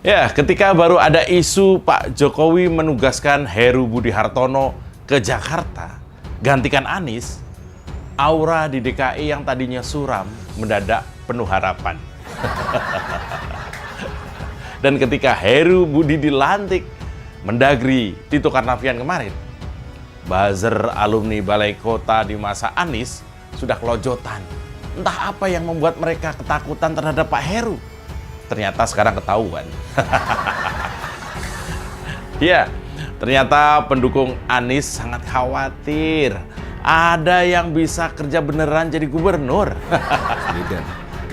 Ya, ketika baru ada isu Pak Jokowi menugaskan Heru Budi Hartono ke Jakarta, gantikan Anies, aura di DKI yang tadinya suram mendadak penuh harapan. Dan ketika Heru Budi dilantik Mendagri Tito Karnavian kemarin, buzzer alumni Balai Kota di masa Anies sudah kelojotan. Entah apa yang membuat mereka ketakutan terhadap Pak Heru. Ternyata sekarang ketahuan. Ya, ternyata pendukung Anies sangat khawatir. Ada yang bisa kerja beneran jadi gubernur.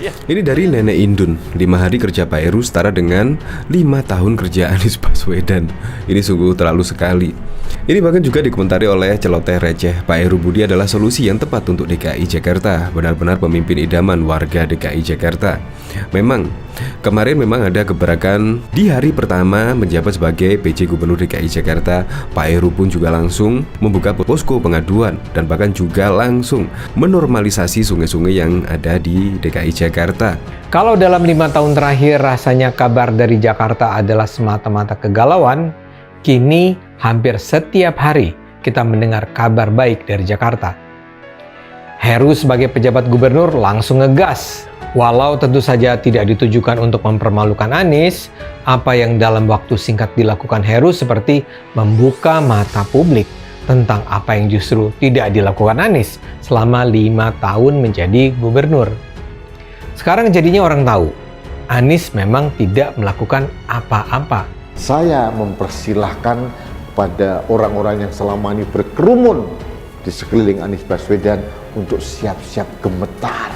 Ini dari Nenek Indun, 5 hari kerja Pak Heru setara dengan 5 tahun kerja Anies Baswedan. Ini sungguh terlalu sekali. Ini bahkan juga dikomentari oleh celoteh receh, Pak Heru Budi adalah solusi yang tepat untuk DKI Jakarta. Benar-benar pemimpin idaman warga DKI Jakarta. Kemarin memang ada gebrakan di hari pertama menjabat sebagai PJ Gubernur DKI Jakarta. Pak Heru pun juga langsung membuka posko pengaduan dan bahkan juga langsung menormalisasi sungai-sungai yang ada di DKI Jakarta. Kalau dalam 5 tahun terakhir rasanya kabar dari Jakarta adalah semata-mata kegalauan, kini hampir setiap hari kita mendengar kabar baik dari Jakarta. Heru sebagai pejabat gubernur langsung ngegas. Walau tentu saja tidak ditujukan untuk mempermalukan Anies, apa yang dalam waktu singkat dilakukan Heru seperti membuka mata publik tentang apa yang justru tidak dilakukan Anies selama 5 tahun menjadi gubernur. Sekarang jadinya orang tahu, Anies memang tidak melakukan apa-apa. Saya mempersilahkan pada orang-orang yang selama ini berkerumun di sekeliling Anies Baswedan untuk siap-siap gemetar,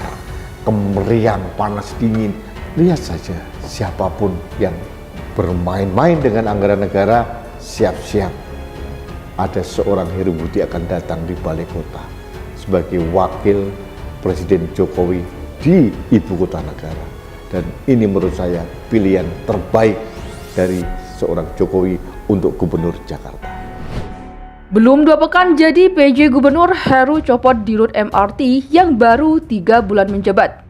kemeriang, panas dingin. Lihat saja, siapapun yang bermain-main dengan anggaran negara, siap-siap ada seorang Heru Budi akan datang di Balai Kota sebagai wakil Presiden Jokowi di ibu kota negara. Dan ini menurut saya pilihan terbaik dari seorang Jokowi untuk Gubernur Jakarta. Belum 2 pekan jadi PJ Gubernur, Heru copot di rute MRT yang baru 3 bulan menjabat.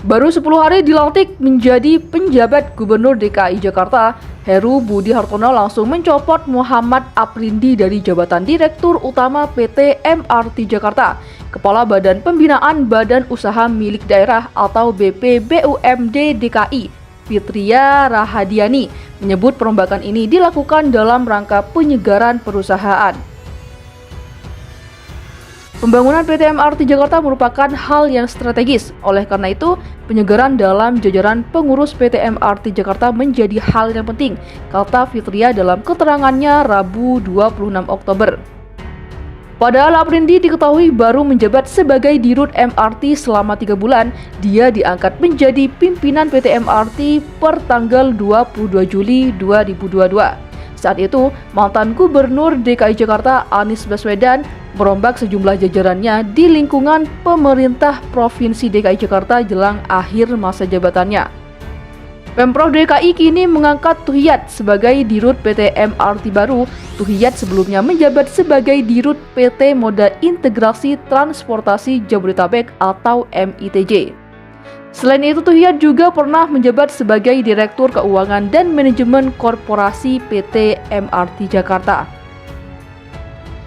Baru 10 hari dilantik menjadi penjabat Gubernur DKI Jakarta, Heru Budi Hartono langsung mencopot Muhammad Aprindi dari jabatan Direktur Utama PT MRT Jakarta, Kepala Badan Pembinaan Badan Usaha Milik Daerah atau BPBUMD DKI. Fitria Rahadiani menyebut perombakan ini dilakukan dalam rangka penyegaran perusahaan. Pembangunan PT MRT Jakarta merupakan hal yang strategis. Oleh karena itu, penyegaran dalam jajaran pengurus PT MRT Jakarta menjadi hal yang penting, kata Fitria dalam keterangannya Rabu 26 Oktober. Padahal Aprindi diketahui baru menjabat sebagai dirut MRT selama 3 bulan, dia diangkat menjadi pimpinan PT MRT per tanggal 22 Juli 2022. Saat itu, mantan Gubernur DKI Jakarta Anies Baswedan merombak sejumlah jajarannya di lingkungan pemerintah Provinsi DKI Jakarta jelang akhir masa jabatannya. Pemprov DKI kini mengangkat Tuhiyat sebagai dirut PT MRT baru. Tuhiyat sebelumnya menjabat sebagai dirut PT Moda Integrasi Transportasi Jabodetabek atau MITJ. Selain itu, Tuhiyat juga pernah menjabat sebagai Direktur Keuangan dan Manajemen Korporasi PT MRT Jakarta.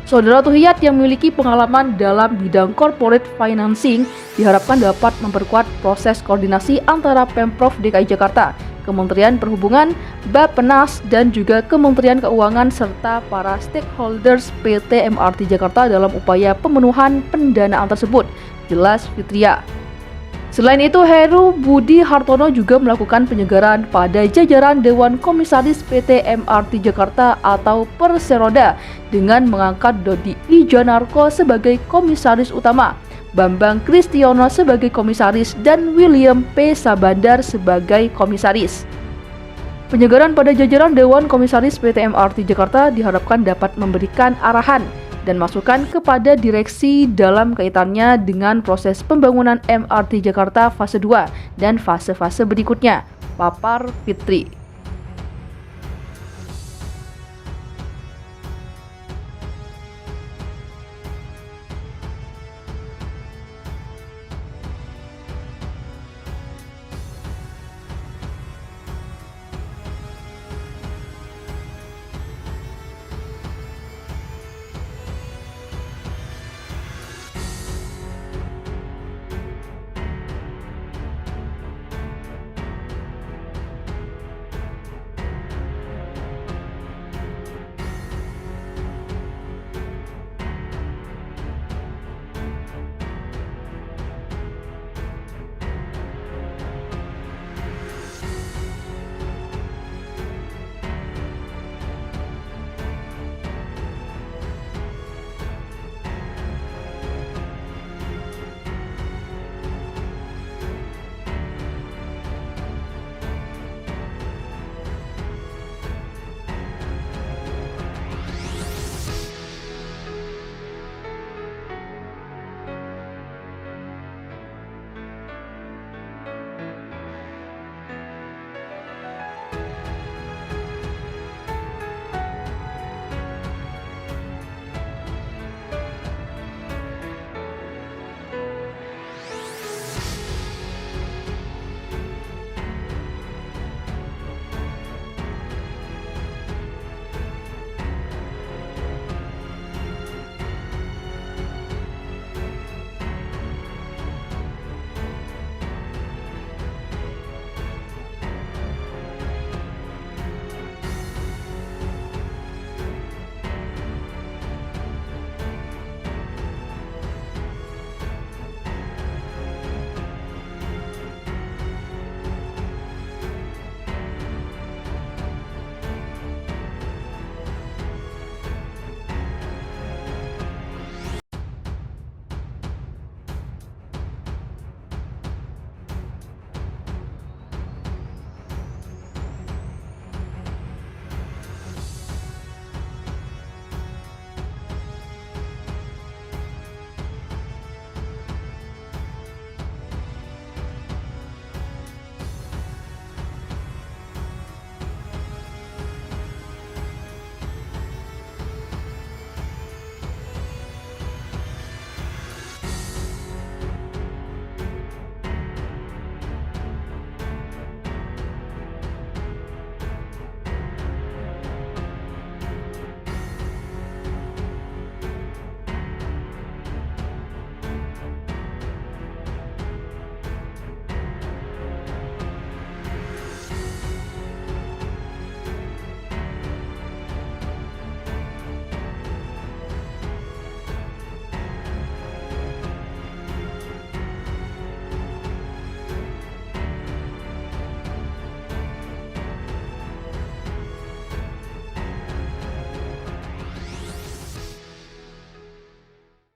Saudara Tuhiyat yang memiliki pengalaman dalam bidang corporate financing diharapkan dapat memperkuat proses koordinasi antara Pemprov DKI Jakarta, Kementerian Perhubungan, Bappenas, dan juga Kementerian Keuangan serta para stakeholders PT MRT Jakarta dalam upaya pemenuhan pendanaan tersebut, jelas Fitria. Selain itu, Heru Budi Hartono juga melakukan penyegaran pada jajaran Dewan Komisaris PT MRT Jakarta atau Perseroda dengan mengangkat Dodi Wijanarko sebagai Komisaris Utama, Bambang Kristiono sebagai Komisaris, dan William P. Sabandar sebagai Komisaris. Penyegaran pada jajaran Dewan Komisaris PT MRT Jakarta diharapkan dapat memberikan arahan dan masukan kepada direksi dalam kaitannya dengan proses pembangunan MRT Jakarta fase 2 dan fase-fase berikutnya, papar Fitri.